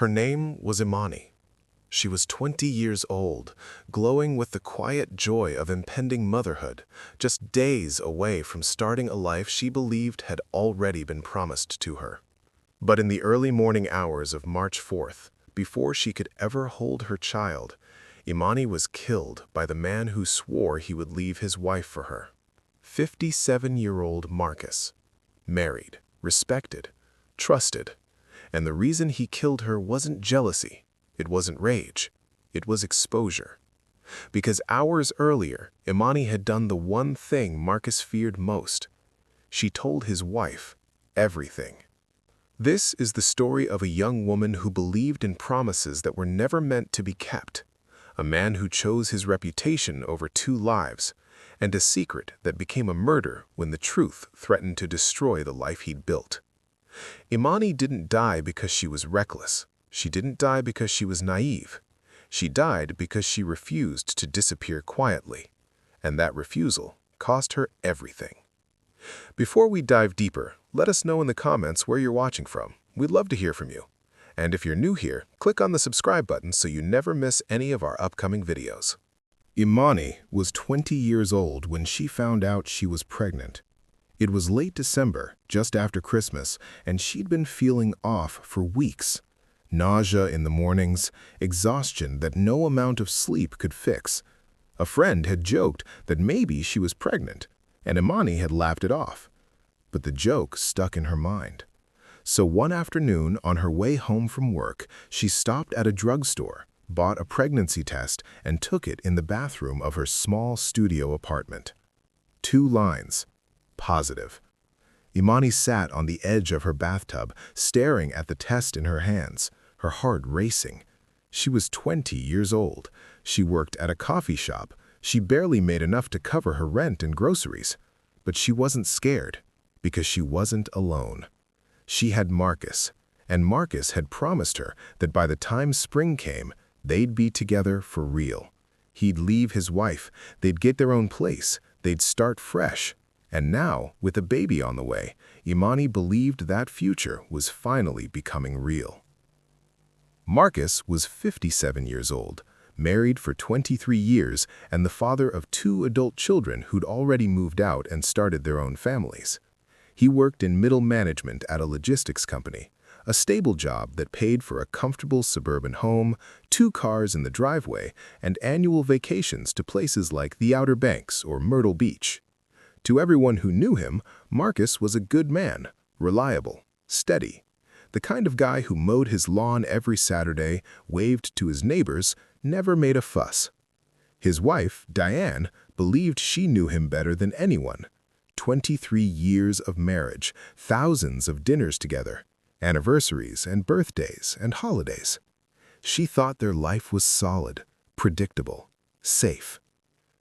Her name was Imani. She was 20 years old, glowing with the quiet joy of impending motherhood, just days away from starting a life she believed had already been promised to her. But in the early morning hours of March 4th, before she could ever hold her child, Imani was killed by the man who swore he would leave his wife for her. 57-year-old Marcus. Married, respected, trusted. And the reason he killed her wasn't jealousy. It wasn't rage. It was exposure. Because hours earlier, Imani had done the one thing Marcus feared most. She told his wife everything. This is the story of a young woman who believed in promises that were never meant to be kept, a man who chose his reputation over two lives, and a secret that became a murder when the truth threatened to destroy the life he'd built. Imani didn't die because she was reckless. She didn't die because she was naive. She died because she refused to disappear quietly, and that refusal cost her everything. Before we dive deeper, let us know in the comments where you're watching from. We'd love to hear from you. And if you're new here, click on the subscribe button so you never miss any of our upcoming videos. Imani was 20 years old when she found out she was pregnant. It was late December, just after Christmas, and she'd been feeling off for weeks. Nausea in the mornings, exhaustion that no amount of sleep could fix. A friend had joked that maybe she was pregnant, and Imani had laughed it off. But the joke stuck in her mind. So one afternoon, on her way home from work, she stopped at a drugstore, bought a pregnancy test, and took it in the bathroom of her small studio apartment. 2 lines. Positive. Imani sat on the edge of her bathtub, staring at the test in her hands, her heart racing. She was 20 years old. She worked at a coffee shop. She barely made enough to cover her rent and groceries. But she wasn't scared, because she wasn't alone. She had Marcus, and Marcus had promised her that by the time spring came, they'd be together for real. He'd leave his wife, they'd get their own place, they'd start fresh. And now, with a baby on the way, Imani believed that future was finally becoming real. Marcus was 57 years old, married for 23 years, and the father of 2 adult children who'd already moved out and started their own families. He worked in middle management at a logistics company, a stable job that paid for a comfortable suburban home, 2 cars in the driveway, and annual vacations to places like the Outer Banks or Myrtle Beach. To everyone who knew him, Marcus was a good man, reliable, steady. The kind of guy who mowed his lawn every Saturday, waved to his neighbors, never made a fuss. His wife, Diane, believed she knew him better than anyone. 23 years of marriage, thousands of dinners together, anniversaries and birthdays and holidays. She thought their life was solid, predictable, safe.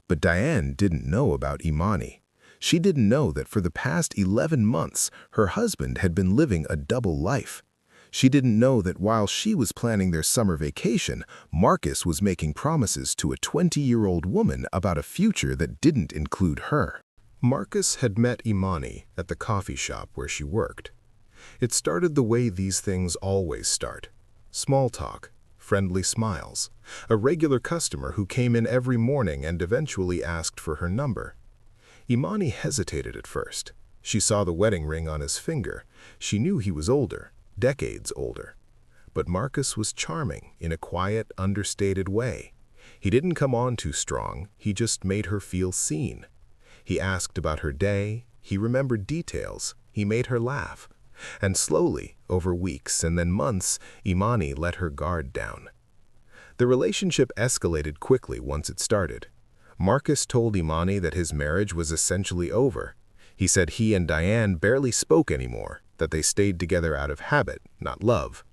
But Diane didn't know about Imani. She didn't know that for the past 11 months, her husband had been living a double life. She didn't know that while she was planning their summer vacation, Marcus was making promises to a 20-year-old woman about a future that didn't include her. Marcus had met Imani at the coffee shop where she worked. It started the way these things always start. Small talk, friendly smiles, a regular customer who came in every morning and eventually asked for her number. Imani hesitated at first. She saw the wedding ring on his finger. She knew he was older, decades older. But Marcus was charming in a quiet, understated way. He didn't come on too strong, he just made her feel seen. He asked about her day, he remembered details, he made her laugh. And slowly, over weeks and then months, Imani let her guard down. The relationship escalated quickly once it started. Marcus told Imani that his marriage was essentially over. He said he and Diane barely spoke anymore, that they stayed together out of habit, not love.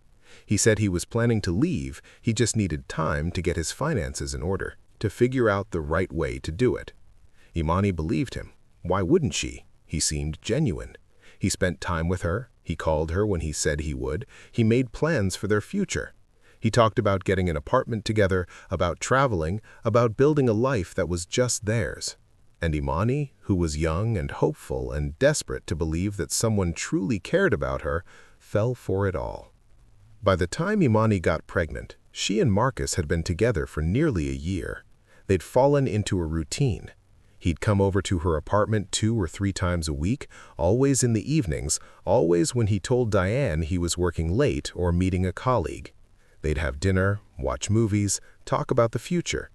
He said he was planning to leave, he just needed time to get his finances in order, to figure out the right way to do it. Imani believed him. Why wouldn't she? He seemed genuine. He spent time with her, he called her when he said he would, he made plans for their future. He talked about getting an apartment together, about traveling, about building a life that was just theirs. And Imani, who was young and hopeful and desperate to believe that someone truly cared about her, fell for it all. By the time Imani got pregnant, she and Marcus had been together for nearly a year. They'd fallen into a routine. He'd come over to her apartment 2 or 3 times a week, always in the evenings, always when he told Diane he was working late or meeting a colleague. They'd have dinner, watch movies, talk about the future.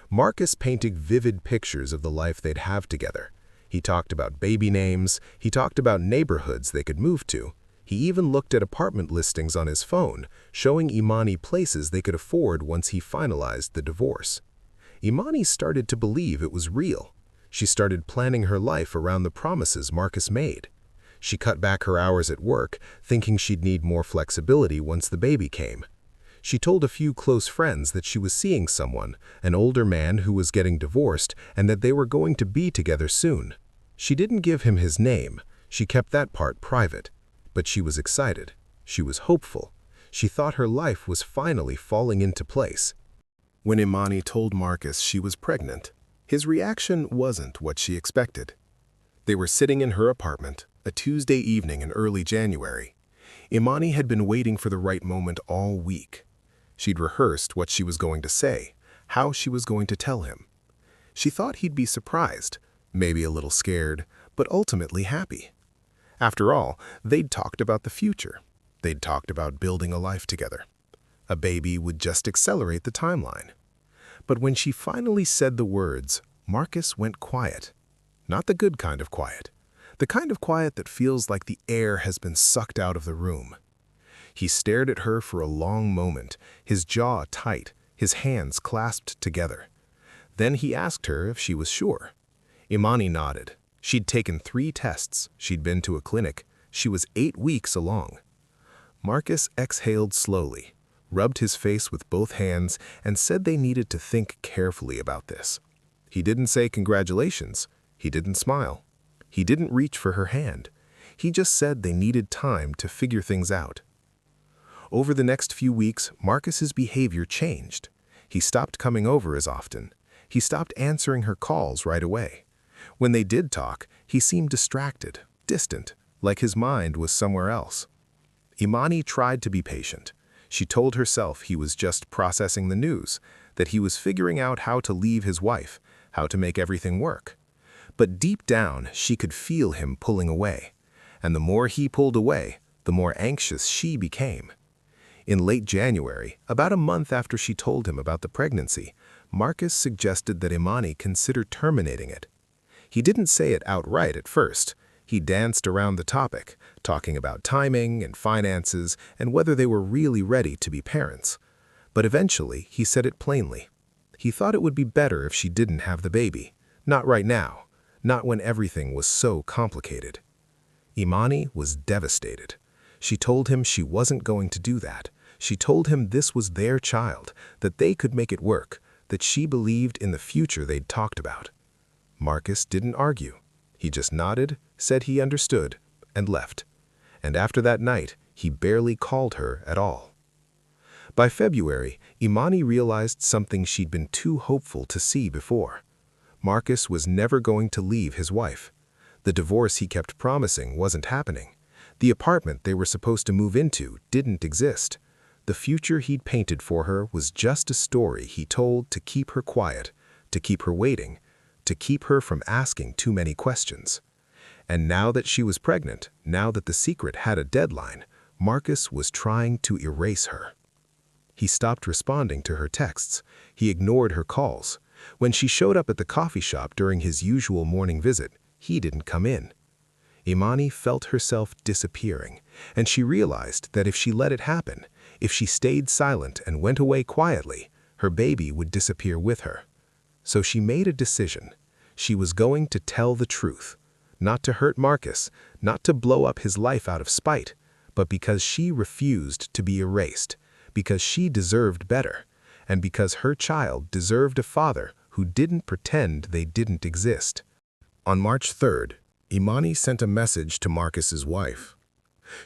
Marcus painted vivid pictures of the life they'd have together. He talked about baby names, he talked about neighborhoods they could move to. He even looked at apartment listings on his phone, showing Imani places they could afford once he finalized the divorce. Imani started to believe it was real. She started planning her life around the promises Marcus made. She cut back her hours at work, thinking she'd need more flexibility once the baby came. She told a few close friends that she was seeing someone, an older man who was getting divorced, and that they were going to be together soon. She didn't give him his name. She kept that part private. But she was excited. She was hopeful. She thought her life was finally falling into place. When Imani told Marcus she was pregnant, his reaction wasn't what she expected. They were sitting in her apartment, a Tuesday evening in early January. Imani had been waiting for the right moment all week. She'd rehearsed what she was going to say, how she was going to tell him. She thought he'd be surprised, maybe a little scared, but ultimately happy. After all, they'd talked about the future. They'd talked about building a life together. A baby would just accelerate the timeline. But when she finally said the words, Marcus went quiet. Not the good kind of quiet. The kind of quiet that feels like the air has been sucked out of the room. He stared at her for a long moment, his jaw tight, his hands clasped together. Then he asked her if she was sure. Imani nodded. She'd taken 3 tests, she'd been to a clinic, she was 8 weeks along. Marcus exhaled slowly, rubbed his face with both hands, and said they needed to think carefully about this. He didn't say congratulations. He didn't smile. He didn't reach for her hand. He just said they needed time to figure things out. Over the next few weeks, Marcus's behavior changed. He stopped coming over as often. He stopped answering her calls right away. When they did talk, he seemed distracted, distant, like his mind was somewhere else. Imani tried to be patient. She told herself he was just processing the news, that he was figuring out how to leave his wife, how to make everything work. But deep down, she could feel him pulling away. And the more he pulled away, the more anxious she became. In late January, about a month after she told him about the pregnancy, Marcus suggested that Imani consider terminating it. He didn't say it outright at first. He danced around the topic, talking about timing and finances and whether they were really ready to be parents. But eventually, he said it plainly. He thought it would be better if she didn't have the baby. Not right now. Not when everything was so complicated. Imani was devastated. She told him she wasn't going to do that. She told him this was their child, that they could make it work, that she believed in the future they'd talked about. Marcus didn't argue. He just nodded, said he understood, and left. And after that night, he barely called her at all. By February, Imani realized something she'd been too hopeful to see before. Marcus was never going to leave his wife. The divorce he kept promising wasn't happening. The apartment they were supposed to move into didn't exist. The future he'd painted for her was just a story he told to keep her quiet, to keep her waiting, to keep her from asking too many questions. And now that she was pregnant, now that the secret had a deadline, Marcus was trying to erase her. He stopped responding to her texts. He ignored her calls. When she showed up at the coffee shop during his usual morning visit, he didn't come in. Imani felt herself disappearing, and she realized that if she let it happen, if she stayed silent and went away quietly, her baby would disappear with her. So she made a decision. She was going to tell the truth, not to hurt Marcus, not to blow up his life out of spite, but because she refused to be erased, because she deserved better, and because her child deserved a father who didn't pretend they didn't exist. On March 3rd, Imani sent a message to Marcus's wife.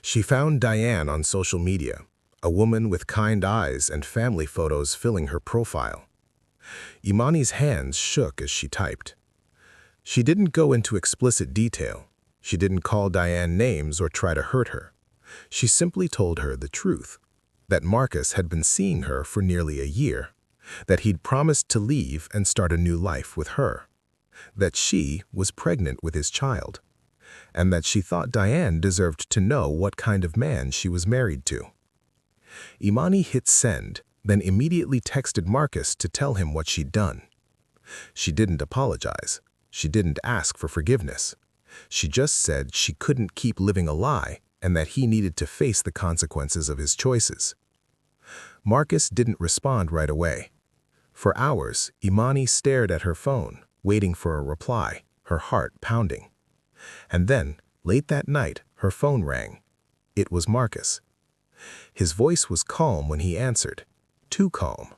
She found Diane on social media, a woman with kind eyes and family photos filling her profile. Imani's hands shook as she typed. She didn't go into explicit detail. She didn't call Diane names or try to hurt her. She simply told her the truth. that Marcus had been seeing her for nearly a year, that he'd promised to leave and start a new life with her, that she was pregnant with his child, and that she thought Diane deserved to know what kind of man she was married to. Imani hit send, then immediately texted Marcus to tell him what she'd done. She didn't apologize. She didn't ask for forgiveness. She just said she couldn't keep living a lie and that he needed to face the consequences of his choices. Marcus didn't respond right away. For hours, Imani stared at her phone, waiting for a reply, her heart pounding. And then, late that night, her phone rang. It was Marcus. His voice was calm when he answered, too calm.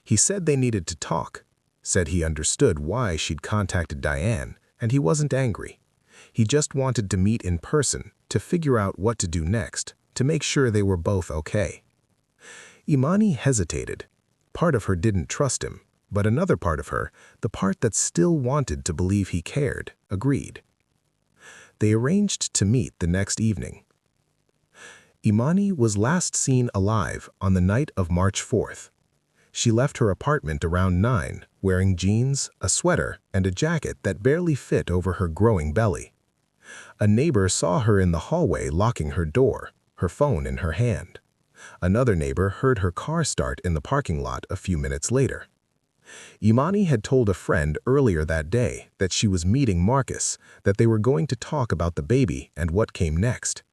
He said they needed to talk, said he understood why she'd contacted Diane, and he wasn't angry. He just wanted to meet in person, to figure out what to do next, to make sure they were both okay. Imani hesitated. Part of her didn't trust him, but another part of her, the part that still wanted to believe he cared, agreed. They arranged to meet the next evening. Imani was last seen alive on the night of March 4th. She left her apartment around 9, wearing jeans, a sweater, and a jacket that barely fit over her growing belly. A neighbor saw her in the hallway locking her door, her phone in her hand. Another neighbor heard her car start in the parking lot a few minutes later. Imani had told a friend earlier that day that she was meeting Marcus, that they were going to talk about the baby and what came next.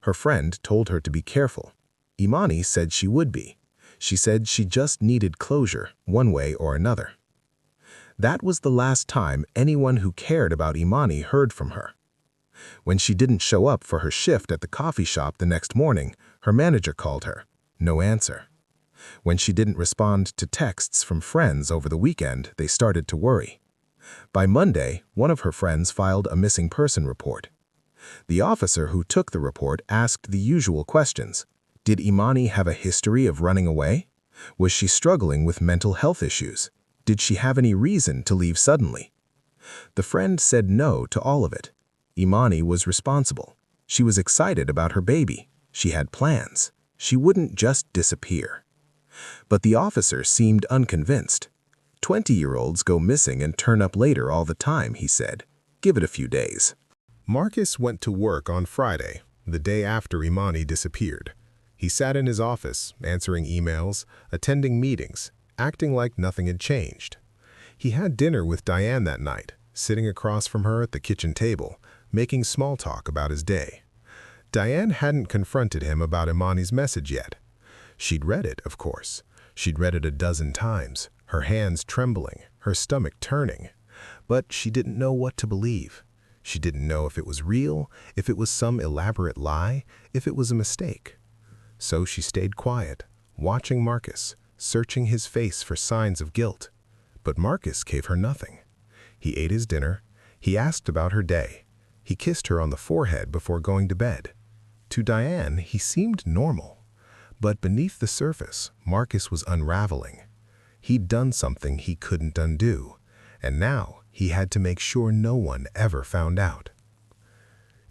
Her friend told her to be careful. Imani said she would be. She said she just needed closure, one way or another. That was the last time anyone who cared about Imani heard from her. When she didn't show up for her shift at the coffee shop the next morning, her manager called her. No answer. When she didn't respond to texts from friends over the weekend, they started to worry. By Monday, one of her friends filed a missing person report. The officer who took the report asked the usual questions. Did Imani have a history of running away? Was she struggling with mental health issues? Did she have any reason to leave suddenly? The friend said no to all of it. Imani was responsible. She was excited about her baby. She had plans. She wouldn't just disappear. But the officer seemed unconvinced. 20-year-olds go missing and turn up later all the time, he said. Give it a few days. Marcus went to work on Friday, the day after Imani disappeared. He sat in his office, answering emails, attending meetings, acting like nothing had changed. He had dinner with Diane that night, sitting across from her at the kitchen table, making small talk about his day. Diane hadn't confronted him about Imani's message yet. She'd read it, of course. She'd read it a dozen times, her hands trembling, her stomach turning. But she didn't know what to believe. She didn't know if it was real, if it was some elaborate lie, if it was a mistake. So she stayed quiet, watching Marcus, searching his face for signs of guilt. But Marcus gave her nothing. He ate his dinner. He asked about her day. He kissed her on the forehead before going to bed. To Diane, he seemed normal. But beneath the surface, Marcus was unraveling. He'd done something he couldn't undo, and now he had to make sure no one ever found out.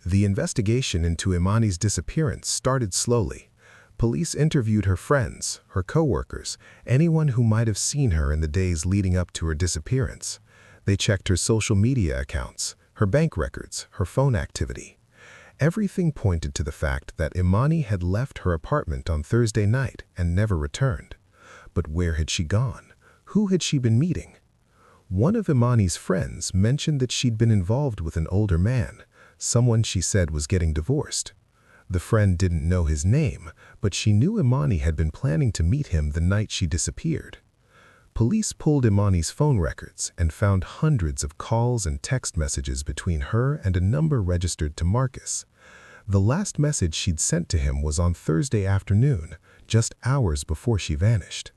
The investigation into Imani's disappearance started slowly. Police interviewed her friends, her coworkers, anyone who might have seen her in the days leading up to her disappearance. They checked her social media accounts, her bank records, her phone activity. Everything pointed to the fact that Imani had left her apartment on Thursday night and never returned. But where had she gone? Who had she been meeting? One of Imani's friends mentioned that she'd been involved with an older man, someone she said was getting divorced. The friend didn't know his name, but she knew Imani had been planning to meet him the night she disappeared. Police pulled Imani's phone records and found hundreds of calls and text messages between her and a number registered to Marcus. The last message she'd sent to him was on Thursday afternoon, just hours before she vanished.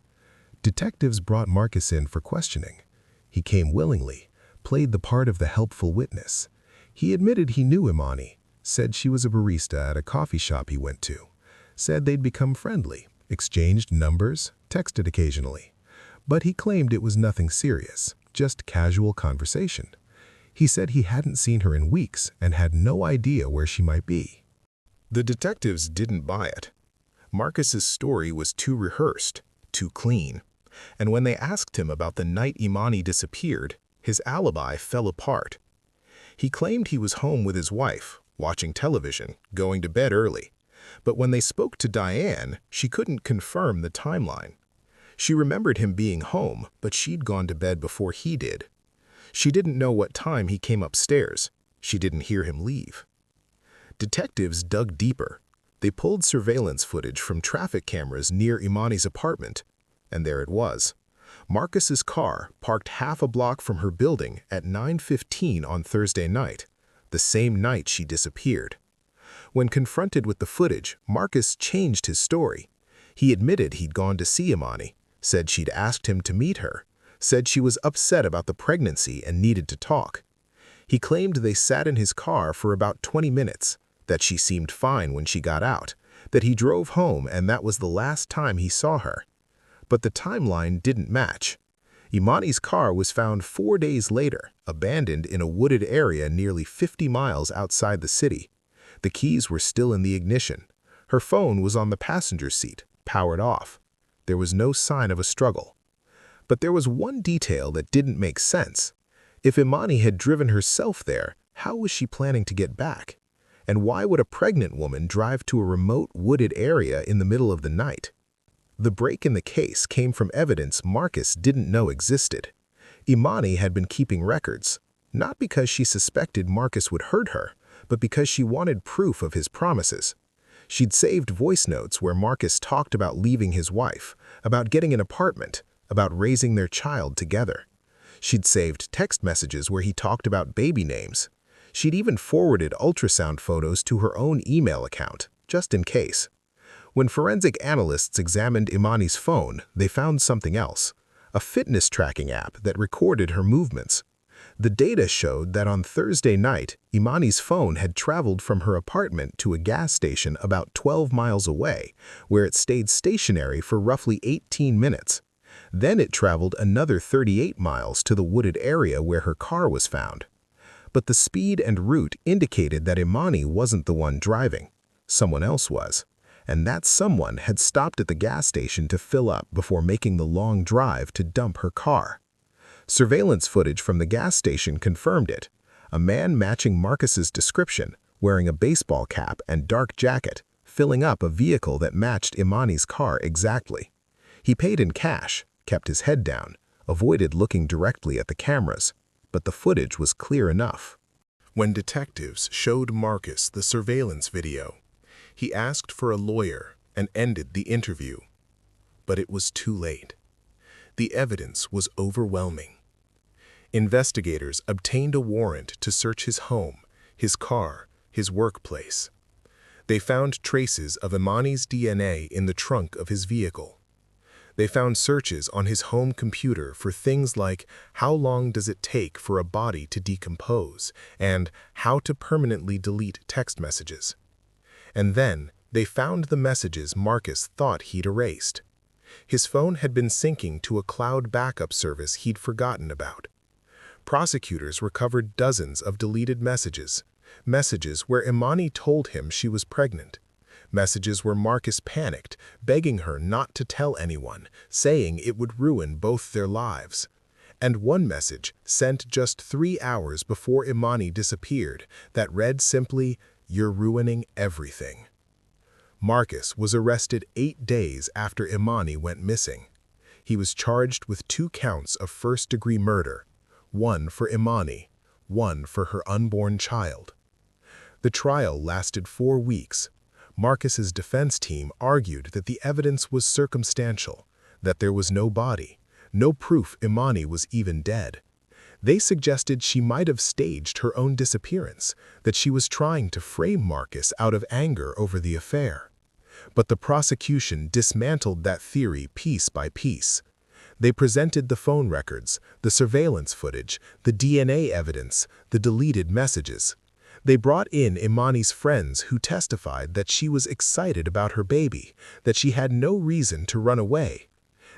Detectives brought Marcus in for questioning. He came willingly, played the part of the helpful witness. He admitted he knew Imani, said she was a barista at a coffee shop he went to, said they'd become friendly, exchanged numbers, texted occasionally. But he claimed it was nothing serious, just casual conversation. He said he hadn't seen her in weeks and had no idea where she might be. The detectives didn't buy it. Marcus's story was too rehearsed, too clean. And when they asked him about the night Imani disappeared, his alibi fell apart. He claimed he was home with his wife, watching television, going to bed early. But when they spoke to Diane, she couldn't confirm the timeline. She remembered him being home, but she'd gone to bed before he did. She didn't know what time he came upstairs. She didn't hear him leave. Detectives dug deeper. They pulled surveillance footage from traffic cameras near Imani's apartment, and there it was. Marcus's car parked half a block from her building at 9:15 on Thursday night, the same night she disappeared. When confronted with the footage, Marcus changed his story. He admitted he'd gone to see Imani, said she'd asked him to meet her, said she was upset about the pregnancy and needed to talk. He claimed they sat in his car for about 20 minutes, that she seemed fine when she got out, that he drove home and that was the last time he saw her. But the timeline didn't match. Imani's car was found 4 days later, abandoned in a wooded area nearly 50 miles outside the city. The keys were still in the ignition. Her phone was on the passenger seat, powered off. There was no sign of a struggle. But there was one detail that didn't make sense. If Imani had driven herself there, how was she planning to get back? And why would a pregnant woman drive to a remote wooded area in the middle of the night? The break in the case came from evidence Marcus didn't know existed. Imani had been keeping records, not because she suspected Marcus would hurt her, but because she wanted proof of his promises. She'd saved voice notes where Marcus talked about leaving his wife, about getting an apartment, about raising their child together. She'd saved text messages where he talked about baby names. She'd even forwarded ultrasound photos to her own email account, just in case. When forensic analysts examined Imani's phone, they found something else, a fitness tracking app that recorded her movements. The data showed that on Thursday night, Imani's phone had traveled from her apartment to a gas station about 12 miles away, where it stayed stationary for roughly 18 minutes. Then it traveled another 38 miles to the wooded area where her car was found. But the speed and route indicated that Imani wasn't the one driving. Someone else was. And that someone had stopped at the gas station to fill up before making the long drive to dump her car. Surveillance footage from the gas station confirmed it. A man matching Marcus's description, wearing a baseball cap and dark jacket, filling up a vehicle that matched Imani's car exactly. He paid in cash, kept his head down, avoided looking directly at the cameras, but the footage was clear enough. When detectives showed Marcus the surveillance video, he asked for a lawyer and ended the interview. But it was too late. The evidence was overwhelming. Investigators obtained a warrant to search his home, his car, his workplace. They found traces of Imani's DNA in the trunk of his vehicle. They found searches on his home computer for things like how long does it take for a body to decompose and how to permanently delete text messages. And then they found the messages Marcus thought he'd erased. His phone had been syncing to a cloud backup service he'd forgotten about. Prosecutors recovered dozens of deleted messages, messages where Imani told him she was pregnant, messages where Marcus panicked, begging her not to tell anyone, saying it would ruin both their lives. And one message, sent just 3 hours before Imani disappeared, that read simply, "You're ruining everything." Marcus was arrested 8 days after Imani went missing. He was charged with 2 counts of first-degree murder, 1 for Imani, 1 for her unborn child. The trial lasted 4 weeks. Marcus's defense team argued that the evidence was circumstantial, that there was no body, no proof Imani was even dead. They suggested she might have staged her own disappearance, that she was trying to frame Marcus out of anger over the affair. But the prosecution dismantled that theory piece by piece. They presented the phone records, the surveillance footage, the DNA evidence, the deleted messages. They brought in Imani's friends who testified that she was excited about her baby, that she had no reason to run away.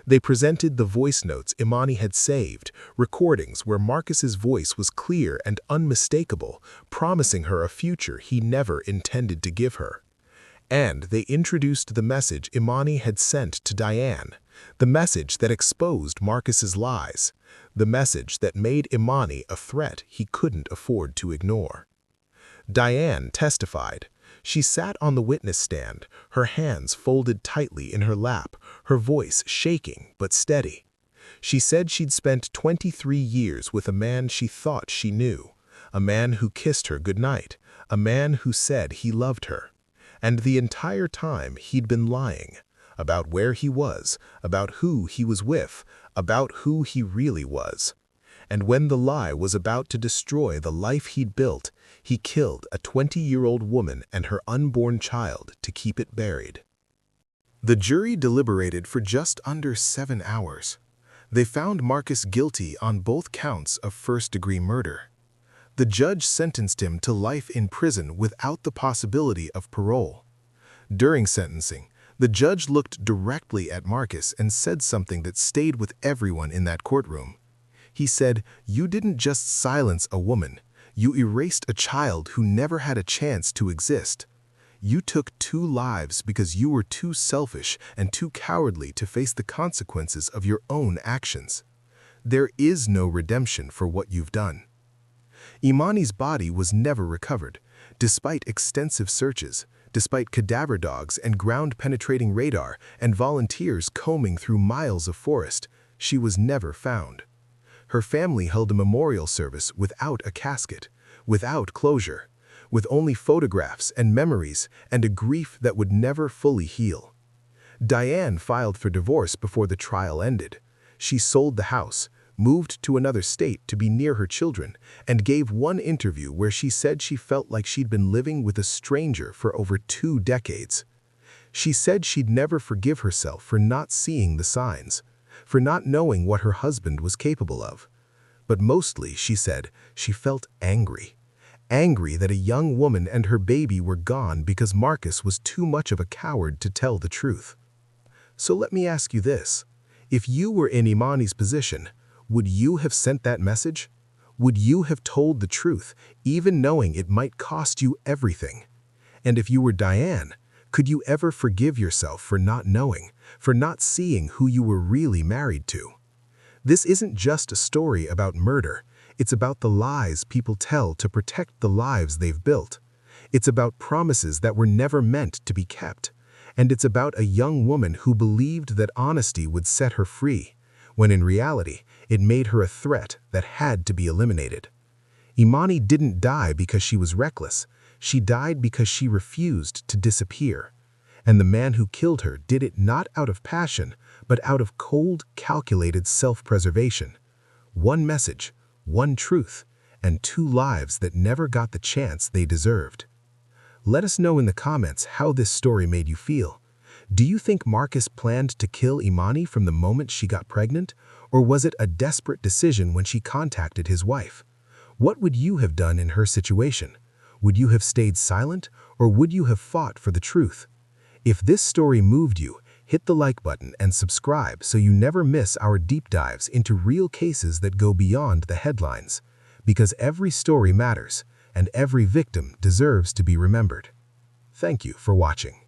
They presented the voice notes Imani had saved, recordings where Marcus's voice was clear and unmistakable, promising her a future he never intended to give her. And they introduced the message Imani had sent to Diane, the message that exposed Marcus's lies, the message that made Imani a threat he couldn't afford to ignore. Diane testified. She sat on the witness stand, her hands folded tightly in her lap, her voice shaking but steady. She said she'd spent 23 years with a man she thought she knew, a man who kissed her goodnight, a man who said he loved her. And the entire time he'd been lying about where he was, about who he was with, about who he really was. And when the lie was about to destroy the life he'd built, he killed a 20-year-old woman and her unborn child to keep it buried. The jury deliberated for just under 7 hours. They found Marcus guilty on both counts of first-degree murder. The judge sentenced him to life in prison without the possibility of parole. During sentencing, the judge looked directly at Marcus and said something that stayed with everyone in that courtroom. He said, "You didn't just silence a woman, you erased a child who never had a chance to exist. You took 2 lives because you were too selfish and too cowardly to face the consequences of your own actions. There is no redemption for what you've done." Imani's body was never recovered. Despite extensive searches, despite cadaver dogs and ground-penetrating radar and volunteers combing through miles of forest, she was never found. Her family held a memorial service without a casket, without closure, with only photographs and memories and a grief that would never fully heal. Diane filed for divorce before the trial ended. She sold the house, moved to another state to be near her children, and gave one interview where she said she felt like she'd been living with a stranger for over 2 decades. She said she'd never forgive herself for not seeing the signs, for not knowing what her husband was capable of. But mostly, she said, she felt angry. Angry that a young woman and her baby were gone because Marcus was too much of a coward to tell the truth. So let me ask you this. If you were in Imani's position, would you have sent that message? Would you have told the truth, even knowing it might cost you everything? And if you were Diane, could you ever forgive yourself for not knowing, for not seeing who you were really married to? This isn't just a story about murder. It's about the lies people tell to protect the lives they've built. It's about promises that were never meant to be kept. And it's about a young woman who believed that honesty would set her free, when in reality, it made her a threat that had to be eliminated. Imani didn't die because she was reckless. She died because she refused to disappear. And the man who killed her did it not out of passion, but out of cold, calculated self-preservation. One message, one truth, and 2 lives that never got the chance they deserved. Let us know in the comments how this story made you feel. Do you think Marcus planned to kill Imani from the moment she got pregnant, or was it a desperate decision when she contacted his wife? What would you have done in her situation? Would you have stayed silent, or would you have fought for the truth? If this story moved you, hit the like button and subscribe so you never miss our deep dives into real cases that go beyond the headlines. Because every story matters, and every victim deserves to be remembered. Thank you for watching.